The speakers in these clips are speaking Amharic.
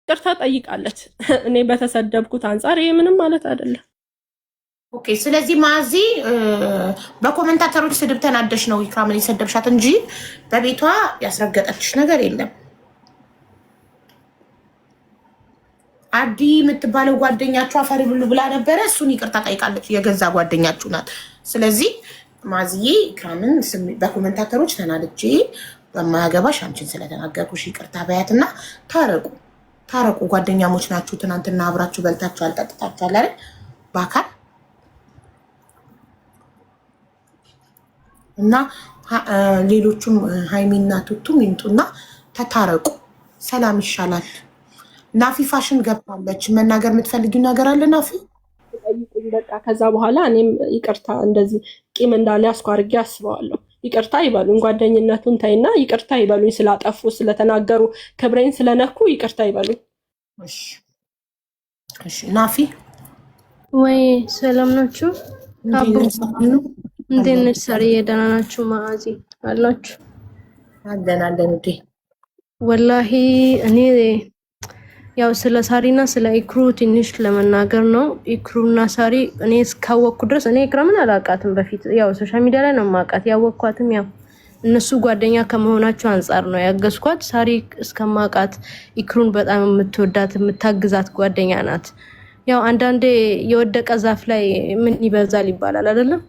ይቅርታ ጠይቃለች። እኔ በተሰደብኩት አንጻር ይሄ ምንም ማለት አይደለም። ኦኬ። ስለዚህ ማዚ በኮሜንታተሮች ስድብ ተናደሽ ነው ኢክራምን የሰደብሻት እንጂ በቤቷ ያስረገጠችሽ ነገር የለም። አዲ የምትባለው ጓደኛችሁ አፈሪ ብሉ ብላ ነበረ። እሱን ይቅርታ ጠይቃለች። የገዛ ጓደኛችሁ ናት። ስለዚህ ማዚዬ ኢክራምን በኮሜንታተሮች ተናድጄ በማያገባሽ አንቺን ስለተናገርኩሽ ይቅርታ በያትና ታረቁ። ጓደኛሞች ናችሁ። ትናንትና አብራችሁ በልታችኋል፣ ጠጥታችኋል አይደል? በአካል እና ሌሎቹም ሃይሚና ቱቱም ይምጡና ተታረቁ። ሰላም ይሻላል። ናፊ ፋሽን ገብታለች። መናገር የምትፈልጊው ነገር አለ ናፊ? ጠይቁኝ በቃ። ከዛ በኋላ እኔም ይቅርታ እንደዚህ ቂም እንዳለ ያስኩ አድርጌ አስበዋለሁ። ይቅርታ ይበሉኝ፣ ጓደኝነቱን ተይና ይቅርታ ይበሉኝ። ስላጠፉ ስለተናገሩ ክብሬን ስለነኩ ይቅርታ ይበሉኝ። እሺ ናፊ ወይ ሰላም ናችሁ? አቡ እንዴት ነሽ? ሳሪዬ ደህና ናችሁ? ማዚ አላችሁ? አለን እንዴ? ወላሂ እኔ ያው ስለ ሳሪና ስለ ኢክሩ ትንሽ ለመናገር ነው። ኢክሩና ሳሪ እኔ እስካወቅኩ ድረስ እኔ ኢክራምን አላውቃትም በፊት። ያው ሶሻል ሚዲያ ላይ ነው የማውቃት። ያወቅኳትም ያው እነሱ ጓደኛ ከመሆናቸው አንጻር ነው ያገዝኳት። ሳሪ እስከማውቃት ኢክሩን በጣም የምትወዳት የምታግዛት ጓደኛ ናት። ያው አንዳንዴ የወደቀ ዛፍ ላይ ምን ይበዛል ይባላል አይደለም?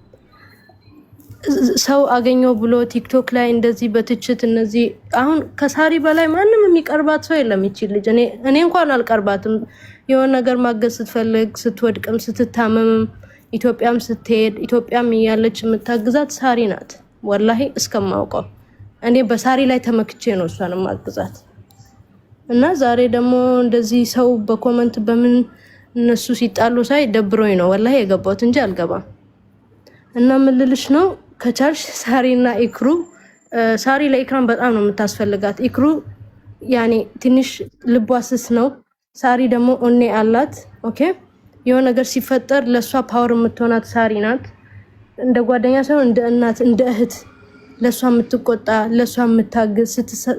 ሰው አገኘው ብሎ ቲክቶክ ላይ እንደዚህ በትችት እነዚህ አሁን ከሳሪ በላይ ማንም የሚቀርባት ሰው የለም። ይችል ልጅ እኔ እንኳን አልቀርባትም። የሆነ ነገር ማገዝ ስትፈልግ ስትወድቅም ስትታመምም ኢትዮጵያም ስትሄድ ኢትዮጵያም እያለች የምታግዛት ሳሪ ናት። ወላሂ እስከማውቀው እኔ በሳሪ ላይ ተመክቼ ነው እሷን ማግዛት። እና ዛሬ ደግሞ እንደዚህ ሰው በኮመንት በምን እነሱ ሲጣሉ ሳይ ደብሮኝ ነው ወላሂ የገባሁት እንጂ አልገባም። እና ምን ልልሽ ነው ከቻልሽ ሳሪና ኢክሩ ሳሪ ለኢክራም በጣም ነው የምታስፈልጋት። ኢክሩ ያኔ ትንሽ ልቧ ስስ ነው። ሳሪ ደግሞ ኦኔ አላት። ኦኬ የሆነ ነገር ሲፈጠር ለሷ ፓወር የምትሆናት ሳሪ ናት። እንደ ጓደኛ ሳይሆን እንደ እናት እንደ እህት ለሷ የምትቆጣ ለሷ የምታግዝ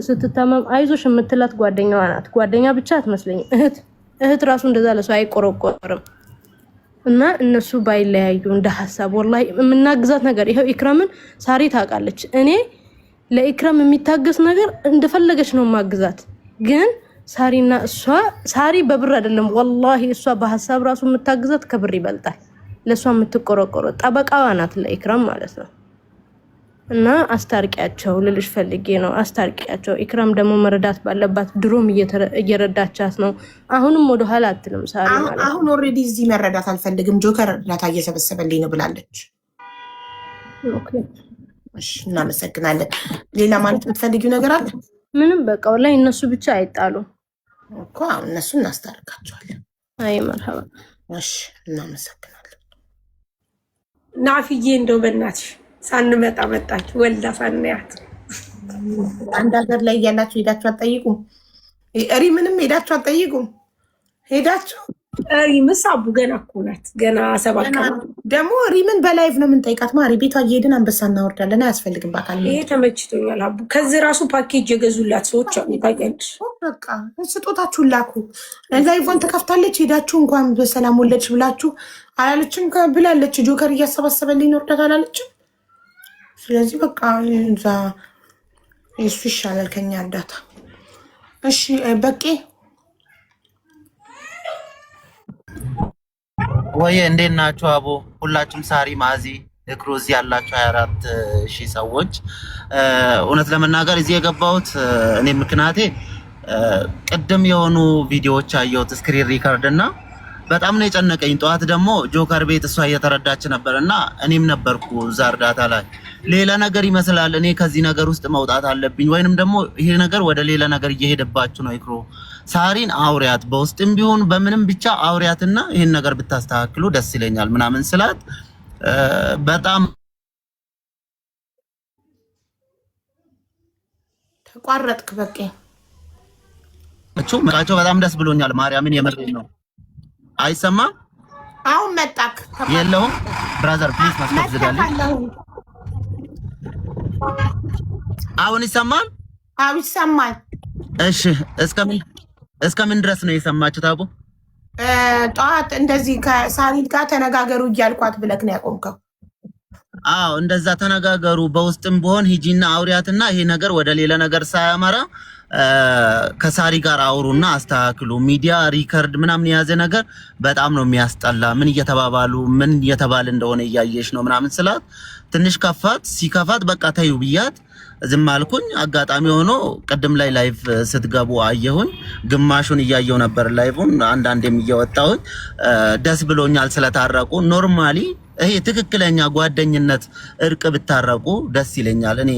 ስትታመም አይዞሽ የምትላት ጓደኛዋ ናት። ጓደኛ ብቻ አትመስለኝም፣ እህት ራሱ እንደዛ ለሷ አይቆረቆርም። እና እነሱ ባይለያዩ እንደ ሐሳብ ወላሂ የምናግዛት ነገር ይሄው ኢክራምን ሳሪ ታውቃለች። እኔ ለኢክራም የሚታገስ ነገር እንደፈለገች ነው ማግዛት። ግን ሳሪና እሷ ሳሪ በብር አይደለም ወላሂ እሷ በሐሳብ ራሱ የምታግዛት ከብር ይበልጣል። ለሷ የምትቆረቆረ ጠበቃዋ ናት ለኢክራም ማለት ነው። እና አስታርቂያቸው ልልሽ ፈልጌ ነው። አስታርቂያቸው። ኢክራም ደግሞ መረዳት ባለባት ድሮም እየረዳቻት ነው። አሁንም ወደ ኋላ አትልም ሳሪ ማለት አሁን ኦሬዲ እዚህ መረዳት አልፈልግም ጆከር እርዳታ እየሰበሰበልኝ ነው ብላለች። ኦኬ እሺ እናመሰግናለን። ሌላ ማለት የምትፈልጊው ነገር አለ? ምንም በቃ ወላሂ እነሱ ብቻ አይጣሉ እኮ እነሱ እናስታርቃቸዋለን። አይ መርሐባ። እሺ እናመሰግናለን። ናፊዬ እንደው በእናትሽ ሳንመጣ መጣች ወልዳ ሳንያት አንድ ሀገር ላይ እያላችሁ ሄዳችሁ አትጠይቁም? ሪምንም ሄዳችሁ አትጠይቁም? ሄዳችሁ ሪምስ አቡ ገና እኮ ናት፣ ገና 7 ቀን ደግሞ ሪምን በላይቭ ነው የምንጠይቃት። ማሪ ቤቷ እየሄድን አንበሳ እናወርዳለን። አያስፈልግም በአካል ይሄ ተመችቶኛል። አቡ ከዚህ ራሱ ፓኬጅ የገዙላት ሰዎች አሉ። ታውቂያለሽ? በቃ ስጦታችሁን ላኩ። ላይቭን ትከፍታለች። ሄዳችሁ እንኳን በሰላም ወለድሽ ብላችሁ አላለችም ብላለች። ጆከር እያሰባሰበልኝ ነው እርዳታ አላለችም። ስለዚህ በቃ እዛ እሱ ይሻላል ከኛ እርዳታ። እሺ በቄ ወይ እንዴት ናችሁ? አቦ ሁላችሁም ሳሪ ማዚ እክሩ እዚህ ያላችሁ 24,000 ሰዎች እውነት ለመናገር እዚህ የገባሁት እኔ ምክንያቴ ቅድም የሆኑ ቪዲዮዎች አየሁት ስክሪን ሪከርድ እና በጣም ነው የጨነቀኝ። ጠዋት ደግሞ ጆከር ቤት እሷ እየተረዳች ነበርና እኔም ነበርኩ እዛ እርዳታ ላይ። ሌላ ነገር ይመስላል። እኔ ከዚህ ነገር ውስጥ መውጣት አለብኝ ወይንም ደግሞ ይሄ ነገር ወደ ሌላ ነገር እየሄደባችሁ ነው። ኢክሩ ሳሪን አውሪያት፣ በውስጥም ቢሆን በምንም ብቻ አውሪያትና ይሄን ነገር ብታስተካክሉ ደስ ይለኛል ምናምን ስላት በጣም ተቋረጥክ። በቄ መጣቸው በጣም ደስ ብሎኛል። ማርያምን የመረኝ ነው። አይሰማም? አሁን መጣክ። የለውም ብራዘር ፕሊዝ መስኮት ዝጋልኝ። አሁን ይሰማል? አዎ ይሰማል። እሺ እስከምን ድረስ ነው የሰማችሁት አቡ? ጠዋት እንደዚህ ከሳሪት ጋር ተነጋገሩ እያልኳት ብለክ ነው ያቆምከው? አዎ እንደዛ ተነጋገሩ፣ በውስጥም ቢሆን ሂጂና አውሪያትና ይሄ ነገር ወደ ሌላ ነገር ሳያመራ ከሳሪ ጋር አውሩና አስተካክሉ። ሚዲያ ሪከርድ ምናምን የያዘ ነገር በጣም ነው የሚያስጠላ። ምን እየተባባሉ ምን እየተባለ እንደሆነ እያየሽ ነው ምናምን ስላት ትንሽ ከፋት። ሲከፋት በቃ ተይው ብያት ዝም አልኩኝ። አጋጣሚ ሆኖ ቅድም ላይ ላይቭ ስትገቡ አየሁኝ። ግማሹን እያየው ነበር ላይቭን፣ አንዳንዴም እየወጣሁኝ። ደስ ብሎኛል ስለታረቁ። ኖርማሊ ይሄ ትክክለኛ ጓደኝነት እርቅ ብታረቁ ደስ ይለኛል። እኔ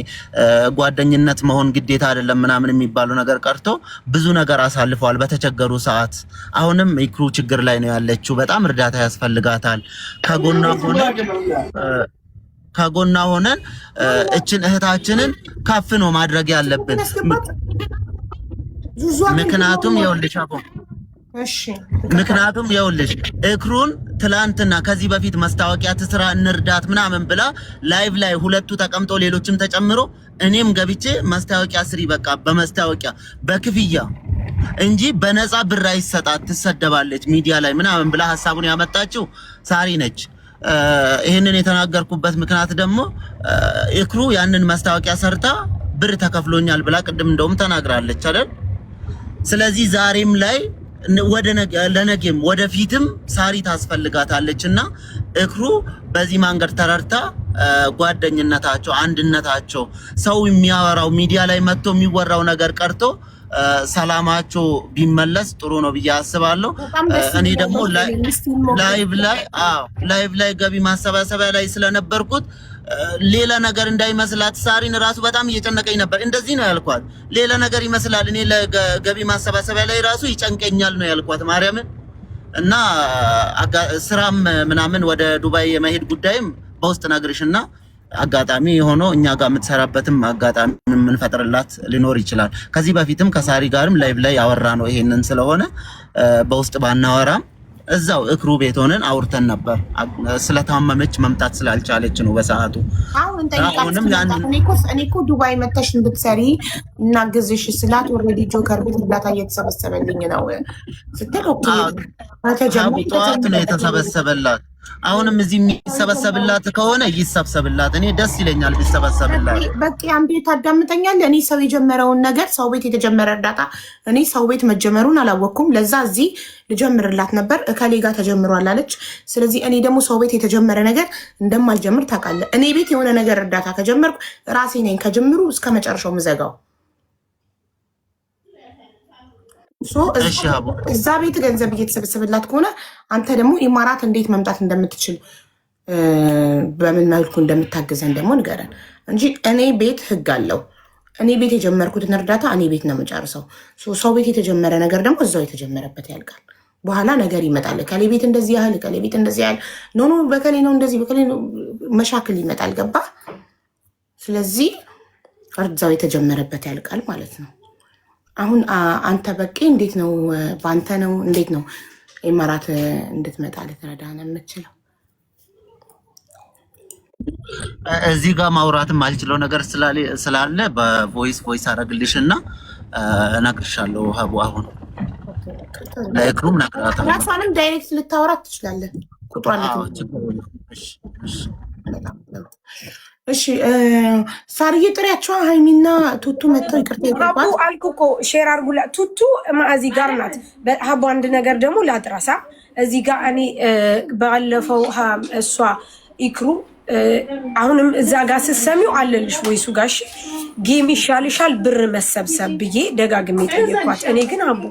ጓደኝነት መሆን ግዴታ አይደለም ምናምን የሚባለው ነገር ቀርቶ ብዙ ነገር አሳልፈዋል በተቸገሩ ሰዓት። አሁንም ኢክሩ ችግር ላይ ነው ያለችው፣ በጣም እርዳታ ያስፈልጋታል። ከጎና ሆነን እችን እህታችንን ከፍ ነው ማድረግ ያለብን። ምክንያቱም ይኸውልሽ እክሩን ትላንትና ከዚህ በፊት ማስታወቂያ ትስራ እንርዳት ምናምን ብላ ላይቭ ላይ ሁለቱ ተቀምጦ ሌሎችም ተጨምሮ እኔም ገብቼ ማስታወቂያ ስሪ በቃ በማስታወቂያ በክፍያ እንጂ በነፃ ብር አይሰጣት ትሰደባለች ሚዲያ ላይ ምናምን ብላ ሐሳቡን ያመጣችው ሳሪ ነች። ይሄንን የተናገርኩበት ምክንያት ደግሞ እክሩ ያንን ማስታወቂያ ሰርታ ብር ተከፍሎኛል ብላ ቅድም እንደውም ተናግራለች አይደል? ስለዚህ ዛሬም ላይ ለነገም ወደፊትም ሳሪ ታስፈልጋታለችና እክሩ በዚህ መንገድ ተረርታ ጓደኝነታቸው፣ አንድነታቸው ሰው የሚያወራው ሚዲያ ላይ መጥቶ የሚወራው ነገር ቀርቶ ሰላማቸው ቢመለስ ጥሩ ነው ብዬ አስባለሁ። እኔ ደግሞ ላይቭ ላይ ገቢ ማሰባሰቢያ ላይ ስለነበርኩት ሌላ ነገር እንዳይመስላት ሳሪን ራሱ በጣም እየጨነቀኝ ነበር። እንደዚህ ነው ያልኳት፣ ሌላ ነገር ይመስላል እኔ ለገቢ ማሰባሰቢያ ላይ ራሱ ይጨንቀኛል ነው ያልኳት ማርያምን። እና ስራም ምናምን ወደ ዱባይ የመሄድ ጉዳይም በውስጥ ነግርሽና አጋጣሚ ሆኖ እኛ ጋር የምትሰራበትም አጋጣሚ የምንፈጥርላት ሊኖር ይችላል። ከዚህ በፊትም ከሳሪ ጋርም ላይቭ ላይ ያወራ ነው ይሄንን ስለሆነ በውስጥ ባናወራም እዛው እክሩ ቤት ሆነን አውርተን ነበር። ስለታመመች መምጣት ስላልቻለች ነው በሰዓቱ። እኔ እኮ ዱባይ መተሽ እንድትሰሪ እናግዝሽ ስላት ኦልሬዲ ጆከር ቤት እርዳታ እየተሰበሰበልኝ ነው ስትል ጠዋት ነው የተሰበሰበላት። አሁንም እዚህ የሚሰበሰብላት ከሆነ ይሰብሰብላት። እኔ ደስ ይለኛል ቢሰበሰብላት። በቃ አንዴ ታዳምጠኛለህ። እኔ ሰው የጀመረውን ነገር ሰው ቤት የተጀመረ እርዳታ እኔ ሰው ቤት መጀመሩን አላወቅኩም። ለዛ እዚህ ልጀምርላት ነበር። እከሌ ጋር ተጀምሯል አለች። ስለዚህ እኔ ደግሞ ሰው ቤት የተጀመረ ነገር እንደማልጀምር ታውቃለህ። እኔ ቤት የሆነ ነገር እርዳታ ከጀመርኩ ራሴ ነኝ ከጅምሩ እስከ መጨረሻው ምዘጋው። እዛ ቤት ገንዘብ እየተሰበሰበላት ከሆነ አንተ ደግሞ ኢማራት እንዴት መምጣት እንደምትችል በምን መልኩ እንደምታገዘን ደግሞ ንገረን እንጂ እኔ ቤት ህግ አለው። እኔ ቤት የጀመርኩትን እርዳታ እኔ ቤት ነው የምጨርሰው። ሰው ቤት የተጀመረ ነገር ደግሞ እዛው የተጀመረበት ያልቃል። በኋላ ነገር ይመጣል። ከሌ ቤት እንደዚህ ያህል ከሌ ቤት እንደዚህ ያህል ኖ በከሌ ነው እንደዚህ በከሌ ነው መሻክል ይመጣል። ገባ? ስለዚህ እዛው የተጀመረበት ያልቃል ማለት ነው። አሁን አንተ በቂ እንዴት ነው? በአንተ ነው እንዴት ነው ኢማራት እንድትመጣ ልትረዳ ነው የምትችለው? እዚህ ጋር ማውራትም አልችለው ነገር ስላለ በቮይስ አረግልሽና እነግርሻለሁ። ሀቡ አሁን ለእክሩም ነግራታ ራሷንም ዳይሬክት ልታወራት ትችላለህ። ቁጥሯን እሺ ሳርዬ ጥሪያቸው ሃይሚና ቱቱ መጥተው ይቅርታ ይባባሉ አልኩ እኮ ሼር አድርጉላ። ቱቱ ማዚ ጋር ናት። ሀቡ አንድ ነገር ደግሞ ላጥራሳ እዚህ ጋር እኔ ባለፈው እሷ ኢክሩ አሁንም እዛ ጋር ስትሰሚው አለልሽ ወይሱ ጋሽ ጌም ይሻልሻል ብር መሰብሰብ ብዬ ደጋግሜ ጠየኳት። እኔ ግን አቡ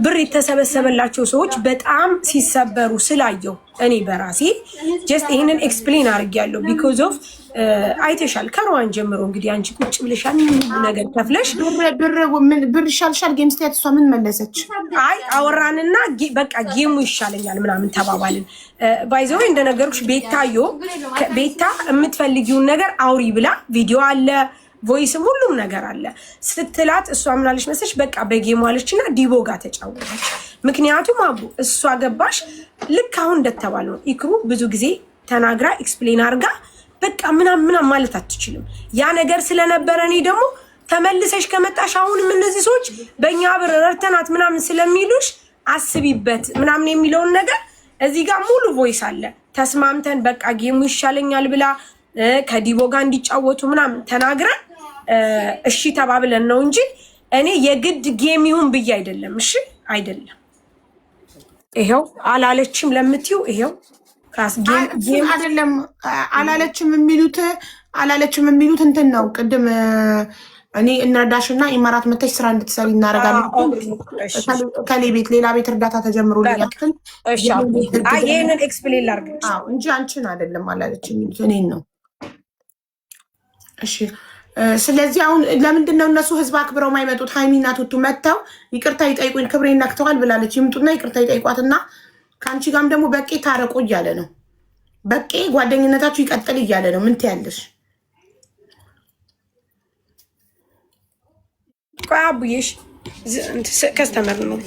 ብር የተሰበሰበላቸው ሰዎች በጣም ሲሰበሩ ስላየው እኔ በራሴ ጀስት ይሄንን ኤክስፕሌን አድርጌያለሁ። ቢኮዝ ኦፍ አይተሻል ከሮዋን ጀምሮ እንግዲህ አንቺ ቁጭ ብለሻል ነገር ከፍለሽ ብር ይሻልሻል ጌም ስቴት እሷ ምን መለሰች? አይ አወራንና በቃ ጌሙ ይሻለኛል ምናምን ተባባልን። ባይዘው እንደነገርኩሽ ቤታ የምትፈልጊውን ነገር አውሪ ብላ ቪዲዮ አለ ቮይስም ሁሉም ነገር አለ ስትላት እሷ ምናለች መሰለሽ በቃ በጌሙ አለችና ዲቦ ጋር ተጫወተች። ምክንያቱም አቡ እሷ ገባሽ ልክ አሁን እንደተባለው ኢክሩ ብዙ ጊዜ ተናግራ ኤክስፕሌን አድርጋ በቃ ምናምን ማለት አትችልም። ያ ነገር ስለነበረ እኔ ደግሞ ተመልሰሽ ከመጣሽ አሁንም እነዚህ ሰዎች በእኛ ብር ረድተናት ምናምን ስለሚሉሽ አስቢበት ምናምን የሚለውን ነገር እዚህ ጋር ሙሉ ቮይስ አለ። ተስማምተን በቃ ጌሙ ይሻለኛል ብላ ከዲቦ ጋር እንዲጫወቱ ምናምን ተናግረን እሺ ተባብለን ነው እንጂ እኔ የግድ ጌም ይሁን ብዬ አይደለም። እሺ አይደለም። ይሄው አላለችም ለምትዩ ይሄው ካስ ጌም አይደለም አላለችም የሚሉት እንትን ነው። ቅድም እኔ እንርዳሽና ኢማራት መተሽ ስራ እንድትሰሪ እናደርጋለን። ከሌ ቤት ሌላ ቤት እርዳታ ተጀምሮልኛል። እሺ ይሄንን ኤክስፕሌን ላድርግ እንጂ አንቺን አይደለም አላለችም የሚሉት እኔን ነው። እሺ ስለዚህ አሁን ለምንድን ነው እነሱ ህዝብ አክብረው ማይመጡት? ሃይሚና ቱቱ መጥተው ይቅርታ ይጠይቁኝ ክብሬን ነክተዋል ብላለች። ይምጡና ይቅርታ ይጠይቋትና ከአንቺ ጋርም ደግሞ በቄ ታረቁ እያለ ነው። በቄ ጓደኝነታችሁ ይቀጥል እያለ ነው። ምን ትያለሽ? አቡዬሽ ከስተመር ነው።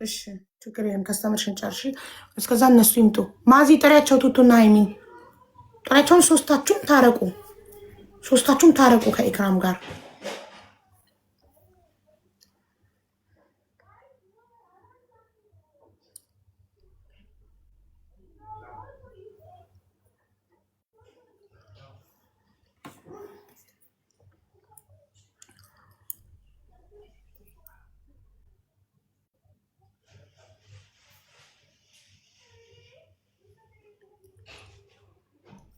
እሺ ችግር የለም። ከስተመርሽን ጨርሺ። እስከዛ እነሱ ይምጡ። ማዚ ጥሪያቸው፣ ቱቱና ሃይሚን ጥሪያቸውን። ሶስታችሁም ታረቁ ከኢክራም ጋር